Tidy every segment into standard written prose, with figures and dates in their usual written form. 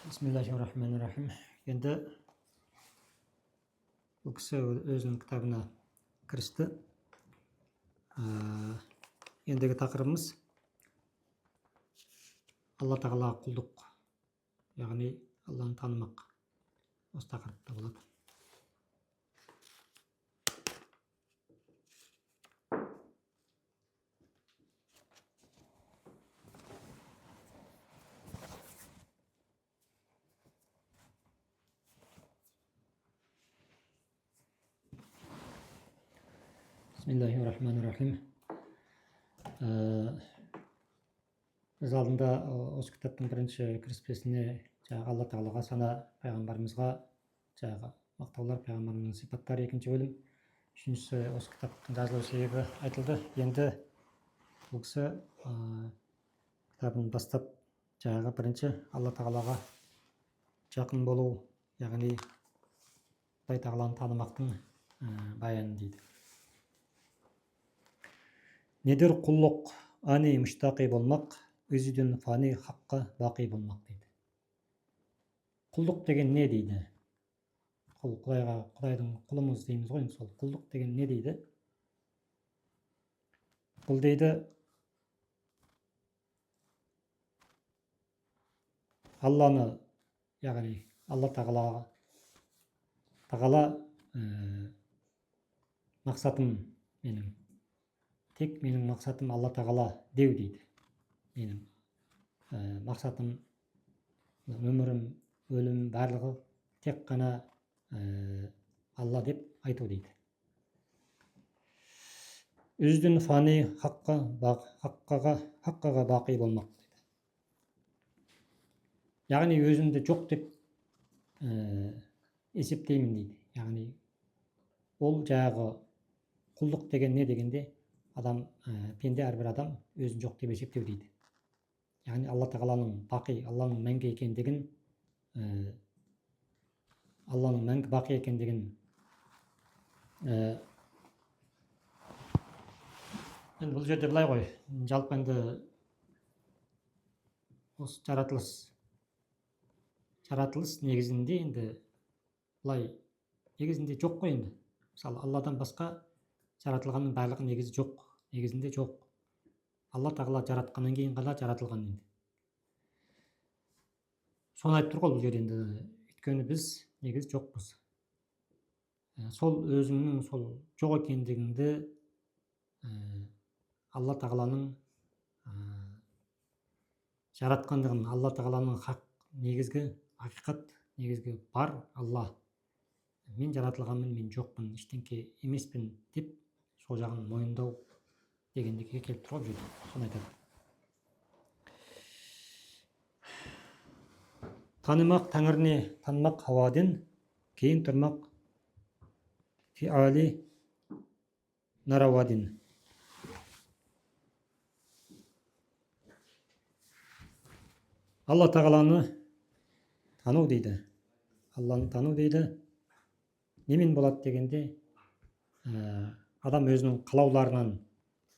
Bismillahirrahmanirrahim. Енді бұл кісі өзінің кітабына кірісті. Ендігі тақырыбымыз Алла тағалаға құлдық, яғни Алланы танымақ. Осы тақырыпта болады. Бисмиллахиррахманиррахим. Біз алдында осы кітаптың бірінші кіріспесіне Алла тағалаға, сана пайғамбарымызға мақтаулар, пайғамбарымыздың сипаттары екінші бөлім, үшіншісі осы кітаптың жазылу себебі айтылды. Енді бұл кісі кітабын бастап бірінші Алла тағалаға жақын болу, яғни Құдай тағаланы танымақтың баянын дейді. Недер құллық ани мүштақи болмақ, өзіден фани хаққа бақи болмақ дейді. Құлдық деген не дейді? Құдайдың құлымыз дейміз ғой, сол құлдық деген не дейді? Бұл дейді Алланы, яғни Алла тағала мақсатым менің мақсатым Алла тағала деу дейді. Менің мақсатым, өмірім, өлім барлығы тек қана Алла деп айту дейді. Үздін фани хаққаға бақи болмақ дейді. Яғни өзімді жоқ деп есептеймін дейді. Яғни ол құлдық деген не дегенде, пенде әрбір адам өзін жоқ деп есептеу дейді. Яғни Алла тағаланың бақи, Алланың мәңгі екендігін, Алланың мәңгі бақи екендігін енді бұл жерде былай ғой, жалпы енді осы жаратылыс негізінде енді былай негізінде жоқ қой енді. Мысалы Алладан басқа жаратылғанның барлығы негізінде жоқ. Алла тағала жаратқаннан кейін ғана жаратылған енді. Соны айтып тұр ғой бұл жерде енді. Өйткені біз негіз жоқпыз. Сол өзіңнің сол жоқ екендігіңді Алла тағаланың жаратқандығын, Алла тағаланың ақиқат негізгі бар Алла. Мен жаратылғанмын, мен жоқпын, ештеңке емеспін деп сол жағын мойындау дегендеге келіп тұрып жүрді. Соны айтады. Танымақ тәңіріне, танымақ хауаден, кейін тұрмақ фиали наравадин. Алла тағаланы тану дейді. Алланы тану дейді. Немен болады дегенде, адам өзінің қалауларынан,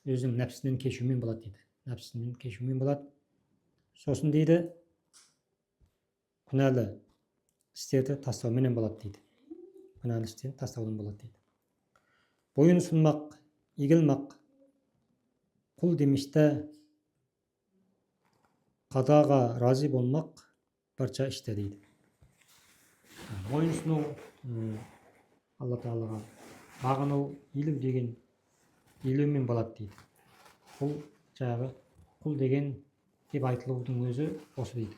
өзінің нәпсінен кешумен болады дейді. Нәпсінен кешумен болады. Сосын дейді, күнәлі істерді тастауменен болады дейді. Күнәлі істерді тастаудан болады дейді. Бойын сұнмақ, егілмақ, құл демешті, қадаға разы болмақ, барша ішті дейді. Бойын сұну, Алла тағалаға бағыну, елу деген елеумен болады дейді. Құл деген деп айтылудың өзі осы дейді.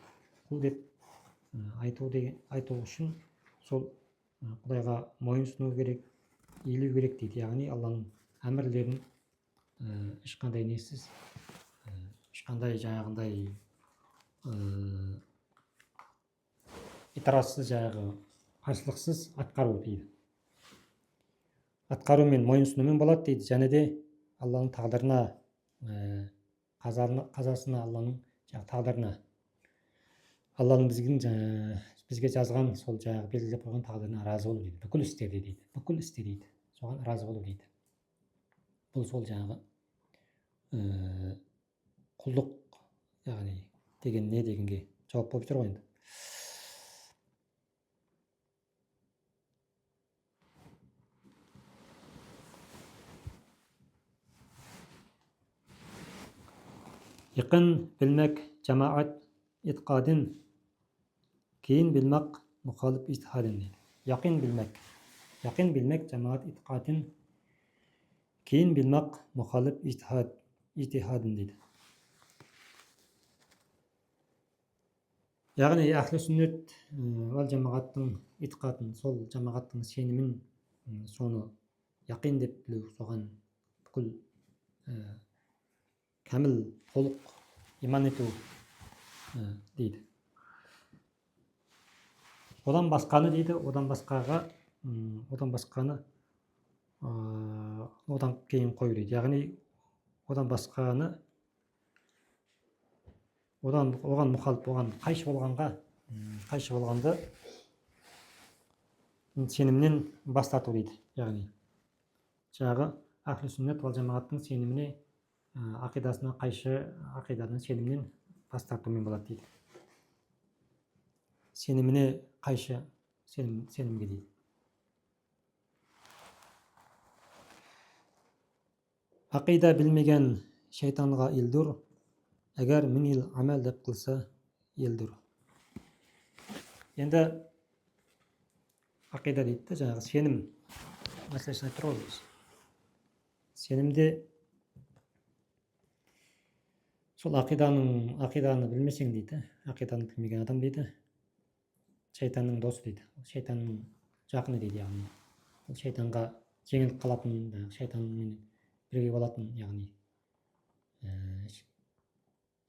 Құл деп айту үшін сол Құдайға мойынсыну керек, елеу керек дейді. Яғни Алланың әмірлерін ешқандай несіз, ешқандай итарасыз, қарсылықсыз атқару дейді. Атқарумен, мойынсынумен болады дейді. Және де Алланың тағдырына, қазасына, Алланың тағдырына, Алланың бізге жазған сол белгілеп қойған тағдырына разы болу дейді. Бүкіл істерде дейді. Бүкіл істе дейді. Соған разы болу дейді. Бұл сол құлдық яғни деген не дегенге жауап болып тұр ғой енді. Яқын білмек жамаат итқадын, кейін білмек мұхалып ижтихадын дейді. Яқын білмек жамаат итқадын, кейін білмек мұхалып ижтихадын дейді. Яғни әхлі сүннет вал жамағаттың итқатын, сол жамағаттың сенімін, соны яқин деп білу, соған бүкіл кәміл толық иман ету дейді. Одан басқаны дейді, одан басқаны одан кейін қою дейді. Яғни одан басқаны оған мұхалып, оған қайшы болғанды сенімнен бас тарту дейді. Яғни жаңағы әхлі сүннет вал жамағаттың сеніміне, ақидасына қайшы ақиданың сенімнен бас тартумен болады дейді. Сеніміне қайшы сенімге дейді. Ақида білмеген шайтанға илдур, әгер 1000 ел амал деп қылса елдур. Енді ақида дейді, жаңағы сенім мәселесін айтып тұрмыз. Сенімде сол ақиданы білмесең дейді, ақиданы білмеген адам дейді, шайтанның досы дейді, шайтанның жақыны дейді. Яғни ол шайтанға жеңіліп қалатын, шайтанмен бірге болатын, яғни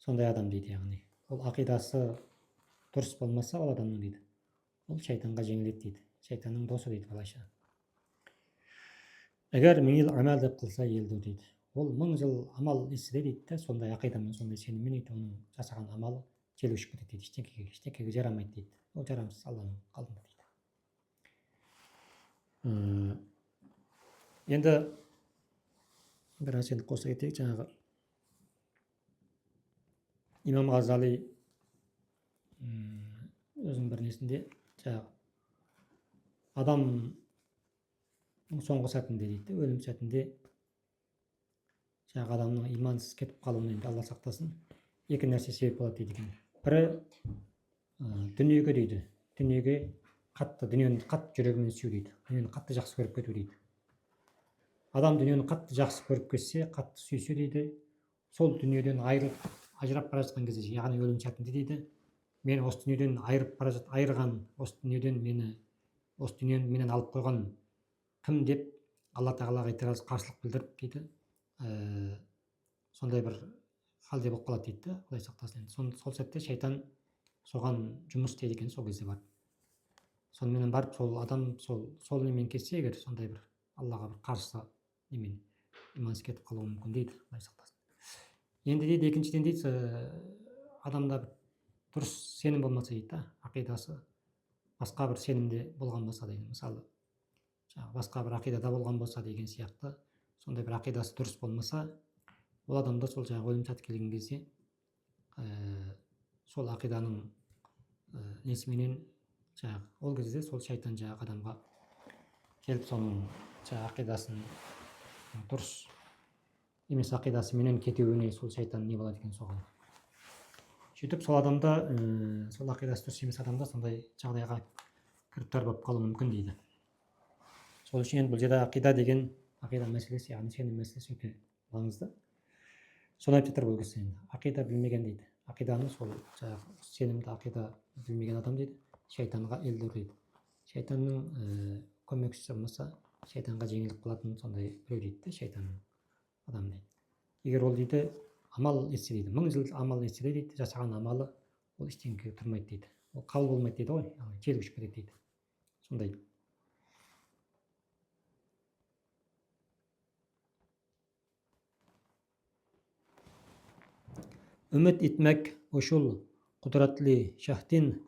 сондай адам дейді. Яғни ол ақидасы дұрыс болмаса, ол адамның дейді, ол шайтанға жеңіледі дейді, шайтанның досы дейді. Былайша әгер 1000 ел амал деп қылса елді дейді, ол 1000 жыл амал естіде дейді, сондай ақидамен, сондай сеніммен дейді, оның жасаған амалы жел ұшып кетеді дейді, ештеңеге жарамайды дейді, ол жарамсыз Алланың алдында дейді. Енді бір нәрсені қоса кетейік. Жаңағы имам Ғазали өзінің бір несінде жаңағы адамның соңғы сәтінде дейді, өлім сәтінде жаңағы адамның имансыз кетіп қалуына, енді Алла сақтасын, екі нәрсе себеп болады дейді екен. Бірі дүниеге дейді, дүниені қатты жүрегімен сүю дейді, дүниені қатты жақсы көріп кету дейді. Адам дүниені қатты жақсы көріп кетсе, қатты сүйсе дейді, сол дүниеден ажырап бара жатқан кезде, яғни өлім сәтінде дейді, мені осы дүниеден айырған, осы дүниені менен алып қойған кім деп Алла тағалаға қарсылық білдіріп дейді, сондай бір халде болып қалады дейді. Құдай сақтасын. Сол сәтте шайтан соған жұмыс істейді екен, сол кезде барып. Сонымен барып сол адам сол немен кетсе, егер сондай бір Аллаға бір қарсы немен имансыз кетіп қалуы мүмкін дейді. Құдай сақтасын. Енді дейді, екіншіден дейді, адамда бір дұрыс сенім болмаса дейді, ақидасы басқа бір сенімде болған болса дейді, мысалы басқа бір ақидада болған болса деген сияқты, сондай бір ақидасы дұрыс болмаса, ол адамда сол жаңағы өлім сәті келген кезде сол ақиданың несіменен жаңағы ол кезде сол шайтан жаңағы адамға келіп соның жаңағы ақидасын дұрыс емес ақидасыменен кетуіне сол шайтан не болады екен, соған сөйтіп сол адамда сол ақидасы дұрыс емес адамда сондай жағдайға кіріптар болып қалуы мүмкін дейді. Сол үшін енді бұл жерде ақида деген ақида мәселесі, яғни сенім мәселесі өте маңызды. Соны айтып жатыр бұл кісі. Ақида білмеген дейді, ақиданы сол жаңағы сенімді ақида білмеген адам дейді, шайтанға елдір дейді. Шайтанның көмекшісі болмаса, шайтанға жеңіліп қалатын сондай біреу дейді, шайтанның адам дейді. Егер ол дейді амал етсе дейді, 1000 жыл амал етсе дейді, жасаған амалы ол ештеңеге тұрмайды дейді, ол қабыл болмайды дейді ғой, жел ұшып кетеді дейді. Сондай. Үміт етмек ошул құдіратлы шахтин,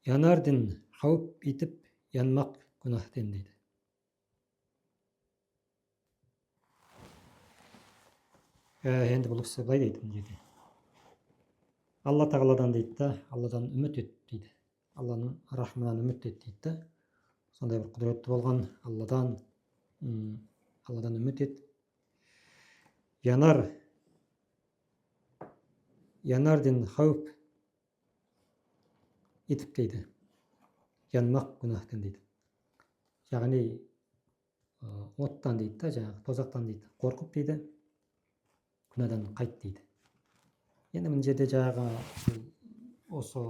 янардын хауп етіп янмақ күнахтен дейді. Енді бұл кісі былай дейді мына жерде. Алла тағаладан дейді да, Алладан үміт ет дейді. Алланың рахымынан үміт ет дейді да. Сондай бір құдіретті болған Алладан үміт ет. Янарден хауп етіп дейді. Янмақ күнәһтен дейді. Яғни оттан дейді да, жаңағы тозақтан дейді. Қорқып дейді, күнәдан қайт дейді. Енді мына жерде жаңағы осы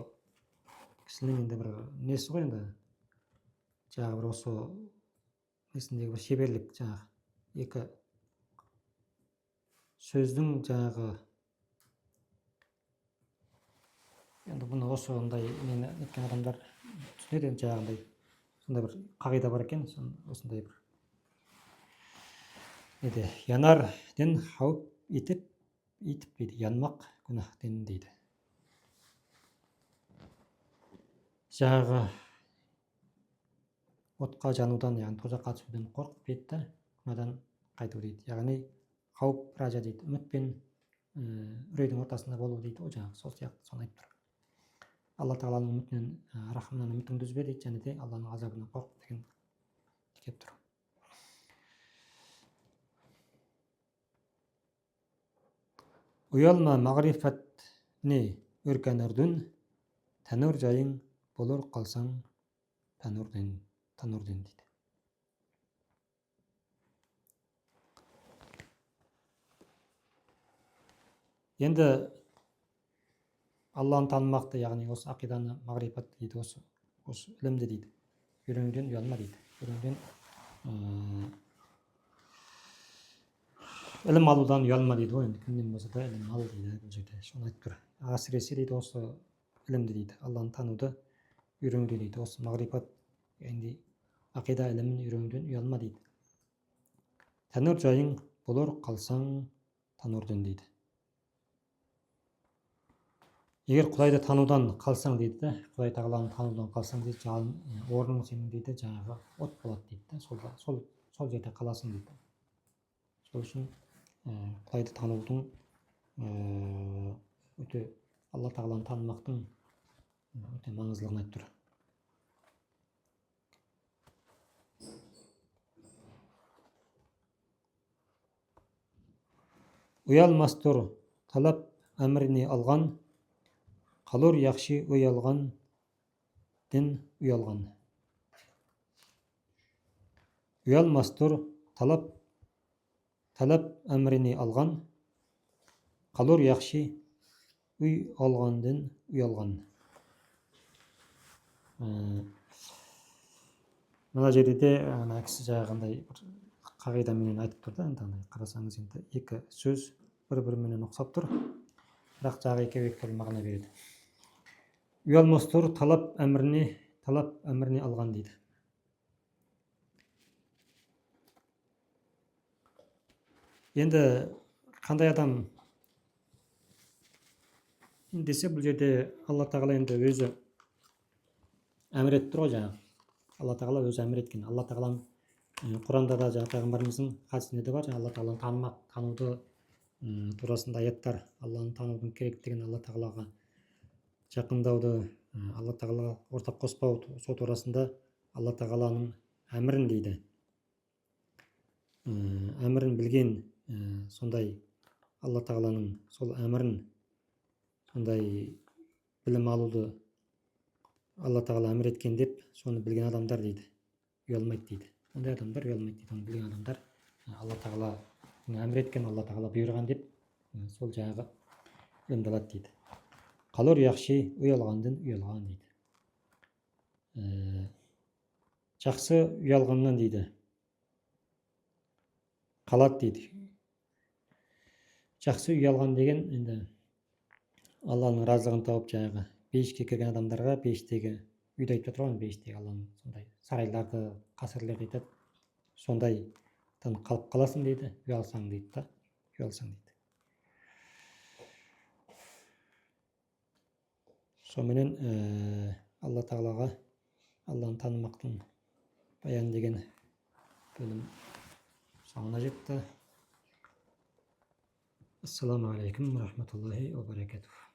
кісінің енді бір несі ғой енді. Жаңағы бір осы несіндегі бір шеберлік жаңағы екі сөздің жаңағы енді бұны осындай мені неткен адамдар түсінеді енді жаңағындай сондай бір қағида бар екен, осындай бір неде янарден хауп етіп дейді, янмақ күнәһтен дейді. Жаңағы отқа жанудан, яғни тозаққа түсуден қорқып ет та күнәдан қайту дейді. Яғни қауіп ража дейді, үміт пен үрейдің ортасында болу дейді. О жаңағы сол сияқты соны айтып тұр. Алла тағаланың үмітінен, рахымынан үмітіңді үзбе дейді, және де Алланың азабынан қорқып деген келіп тұр. Ұялма мағрифатне өркәнірдің, тәнір жайың болыр қалсаң тәнірден дейді. Енді Алланы танымақты, яғни осы ақиданы мағрифат дейді, осы ілімді дейді. Үйренуден ұялма дейді. Ілім алудан ұялма дейді ғой, енді кімнен болса да ілім ал дейді бұл жерде. Соны айтып тұр. Әсіресе дейді осы ілімді дейді, Алланы тануды үйренуде дейді. Осы мағрифат, яғни ақида ілімін үйренуден ұялма дейді. Тәнір жайың болар қалсаң танырден дейді. Егер Құдайды танудан қалсаң дейді да, Құдай тағаланы танудан қалсаң дейді, орның сенің дейді жаңағы от болады дейді да, сол жерде қаласың дейді. Сол үшін Құдайды танудың өте Алла тағаланы танымақтың өте маңыздылығын айтып тұр. Ұялмастыр талап әміріне алған, қалыр яқшы ұялған дін ұялған. Ұялмастыр талап әміріне алған, қалыр яқшы ұялған дін ұялған. Мына жерде де ана кісі жаңағындай бір қағидаменен айтып тұр да, енді қарасаңыз енді екі сөз бір-біріменен ұқсап тұр, бірақ жағы екеуі екі түрлі мағына береді. Ұялмастыр талап әміріне алған дейді. Енді қандай адам десе, бұл жерде Алла тағала енді өзі әмір етіп тұр ғой жаңағы. Алла тағала өзі әмір еткен. Алла тағаланың Құранда да жаңағы пайғамбарымыздың хадисінде де бар, Алла тағаланы тануды турасында аяттар, Алланы танудың керектігін, Алла тағалаға жақындауды, Алла тағалаға ортақ қоспау, сол турасында Алла тағаланың әмірін дейді. Әмірін білген, сондай Алла тағаланың сол әмірін, сондай білім алуды Алла тағала әмір еткен деп, соны білген адамдар дейді, ұялмайды дейді. Ондай адамдар ұялмайды дейді, оны білген адамдар Алла тағала әмір еткен, Алла тағала бұйырған деп, сол жаңағы білімді алады дейді. Қалыр яқшы ұялғандың ұялған дейді. Жақсы ұялғаннан дейді, қалады дейді. Жақсы ұялған деген енді Алланың разылығын тауып жаңағы бейішке келген адамдарға, бейіштегі үйді айтып жатыр ғой, бейіштегі Алланың сондай сарайларды, қасірлерді айтады, сондайдан қалып қаласың дейді, ұялсаң дейді да, ұялсаң дейді. Сонымен Алла тағалаға Алланы танымақтың баян деген бөлім соңына жетті. Ассаламу алейкум ва рахматуллахи ва баракатух.